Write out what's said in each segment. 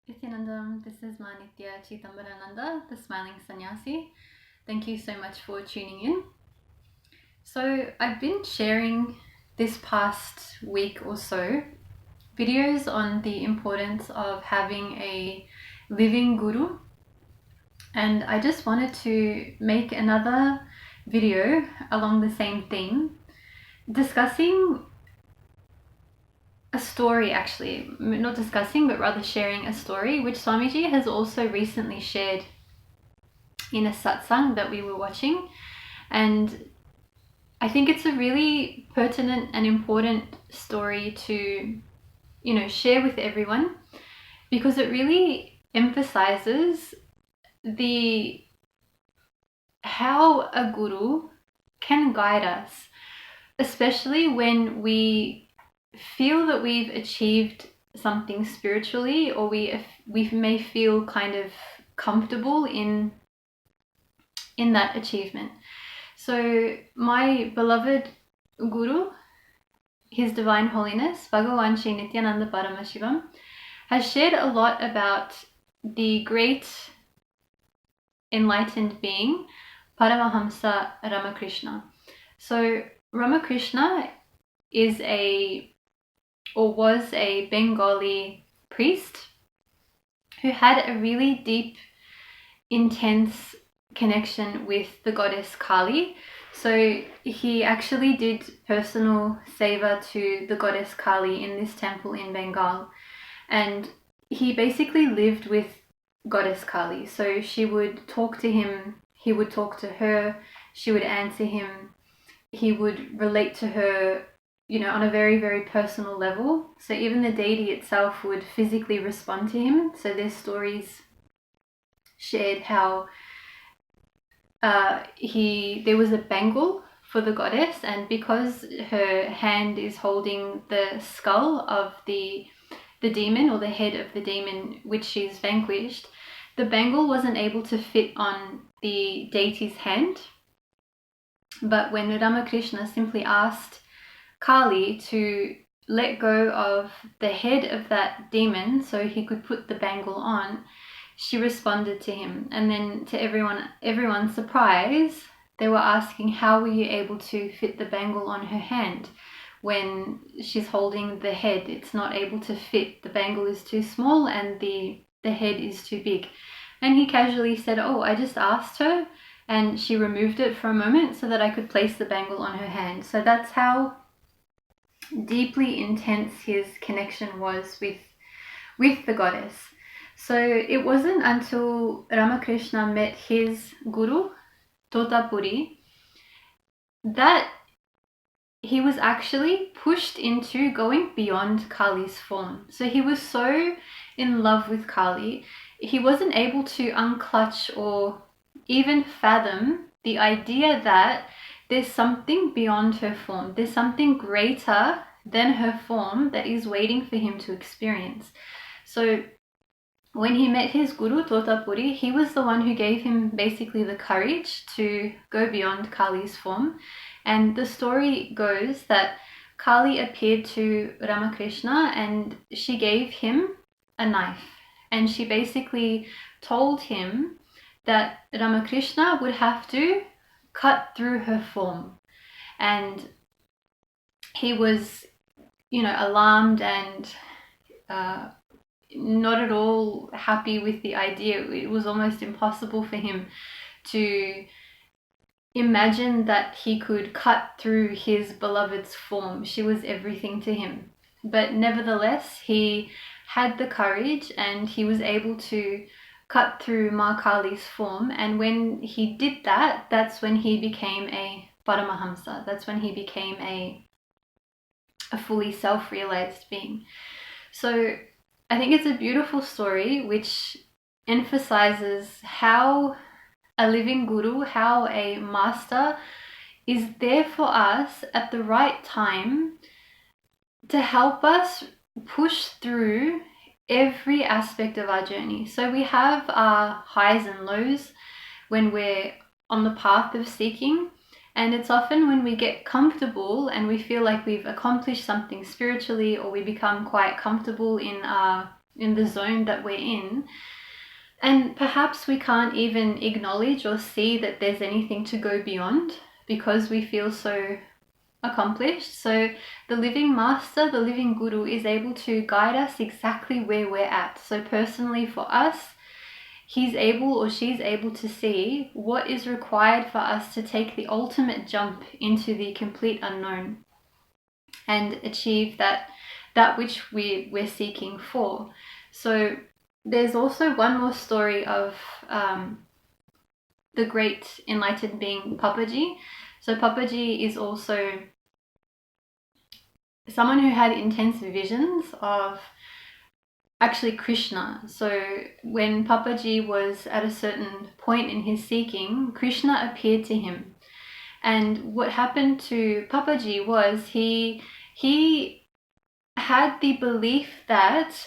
Nithyananda, this is my Nitya Chitambarananda, the Smiling Sannyasi. Thank you so much for tuning in. So I've been sharing this past week or so videos on the importance of having a living guru, and I just wanted to make another video along the same theme, discussing a story, actually, not discussing, but rather sharing a story, which Swamiji has also recently shared in a satsang that we were watching. And I think it's a really pertinent and important story to, share with everyone, because it really emphasizes how a guru can guide us, especially when we feel that we've achieved something spiritually, or we may feel kind of comfortable in that achievement. So my beloved guru, His Divine Holiness Bhagwan Sri Nithyananda Paramashivam, has shared a lot about the great enlightened being Paramahamsa Ramakrishna. So Ramakrishna was a Bengali priest who had a really deep, intense connection with the goddess Kali. So he actually did personal seva to the goddess Kali in this temple in Bengal, and he basically lived with goddess Kali. So she would talk to him, he would talk to her, she would answer him, he would relate to her, on a very, very personal level. So even the deity itself would physically respond to him. So there's stories shared how there was a bangle for the goddess, and because her hand is holding the skull of the demon, or the head of the demon which she's vanquished, the bangle wasn't able to fit on the deity's hand. But when Ramakrishna simply asked Kali to let go of the head of that demon so he could put the bangle on, she responded to him. And then to everyone's surprise, they were asking, how were you able to fit the bangle on her hand when she's holding the head? It's not able to fit. The bangle is too small and the head is too big. And he casually said, oh, I just asked her and she removed it for a moment so that I could place the bangle on her hand. So that's how deeply intense his connection was with the goddess. So it wasn't until Ramakrishna met his guru, Totapuri, that he was actually pushed into going beyond Kali's form. So he was so in love with Kali, he wasn't able to unclutch or even fathom the idea that there's something beyond her form. There's something greater than her form that is waiting for him to experience. So when he met his guru, Totapuri, he was the one who gave him basically the courage to go beyond Kali's form. And the story goes that Kali appeared to Ramakrishna and she gave him a knife. And she basically told him that Ramakrishna would have to cut through her form. And he was, alarmed and not at all happy with the idea. It was almost impossible for him to imagine that he could cut through his beloved's form. She was everything to him. But nevertheless, he had the courage and he was able to cut through Ma Kali's form. And when he did that, that's when he became a Paramahamsa. That's when he became a fully self-realized being. So I think it's a beautiful story which emphasizes how a living guru, how a master is there for us at the right time to help us push through every aspect of our journey. So we have our highs and lows when we're on the path of seeking, and it's often when we get comfortable and we feel like we've accomplished something spiritually, or we become quite comfortable in our the zone that we're in. And perhaps we can't even acknowledge or see that there's anything to go beyond because we feel so accomplished. So the living master, the living guru, is able to guide us exactly where we're at. So personally for us, he's able or she's able to see what is required for us to take the ultimate jump into the complete unknown and achieve that which we're seeking for. So there's also one more story of the great enlightened being Papaji. So Papaji is also someone who had intense visions of actually Krishna. So when Papaji was at a certain point in his seeking, Krishna appeared to him. And what happened to Papaji was he had the belief that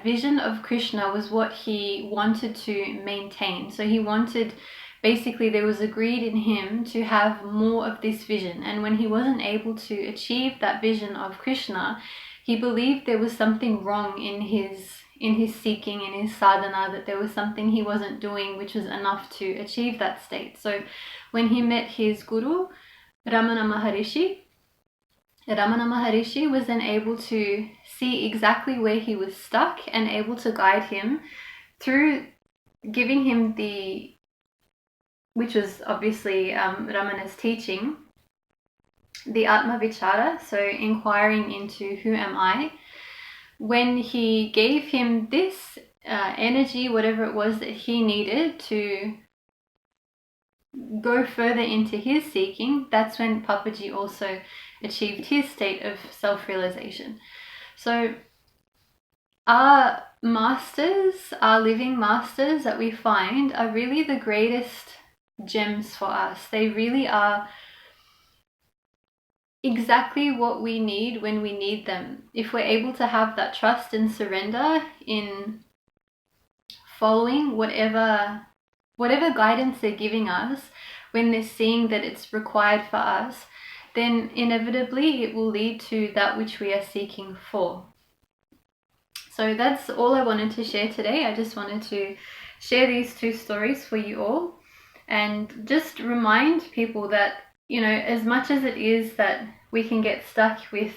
vision of Krishna was what he wanted to maintain. So he wanted, basically there was a greed in him to have more of this vision. And when he wasn't able to achieve that vision of Krishna, he believed there was something wrong in his seeking, in his sadhana, that there was something he wasn't doing which was enough to achieve that state. So when he met his guru, Ramana Maharishi was then able to see exactly where he was stuck and able to guide him through giving him which was obviously Ramana's teaching, the Atma Vichara, so inquiring into who am I. When he gave him this energy, whatever it was that he needed to go further into his seeking, that's when Papaji also achieved his state of self-realization. So our masters, our living masters that we find, are really the greatest gems for us. They really are exactly what we need when we need them. If we're able to have that trust and surrender in following whatever guidance they're giving us, when they're seeing that it's required for us, then inevitably it will lead to that which we are seeking for. So that's all I wanted to share today. I just wanted to share these two stories for you all and just remind people that, you know, as much as it is that we can get stuck with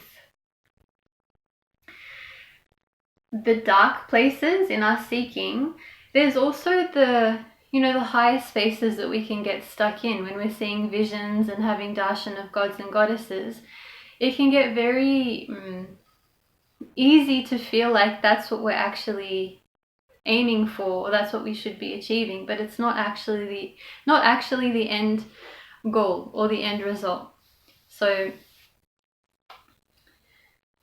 the dark places in our seeking, there's also the higher spaces that we can get stuck in when we're seeing visions and having darshan of gods and goddesses. It can get very easy to feel like that's what we're actually aiming for, or that's what we should be achieving, but it's not actually the end goal or the end result. So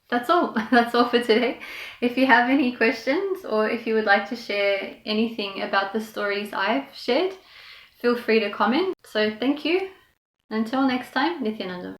that's all. That's all for today. If you have any questions or if you would like to share anything about the stories I've shared, feel free to comment. So thank you. Until next time, Nithyananda.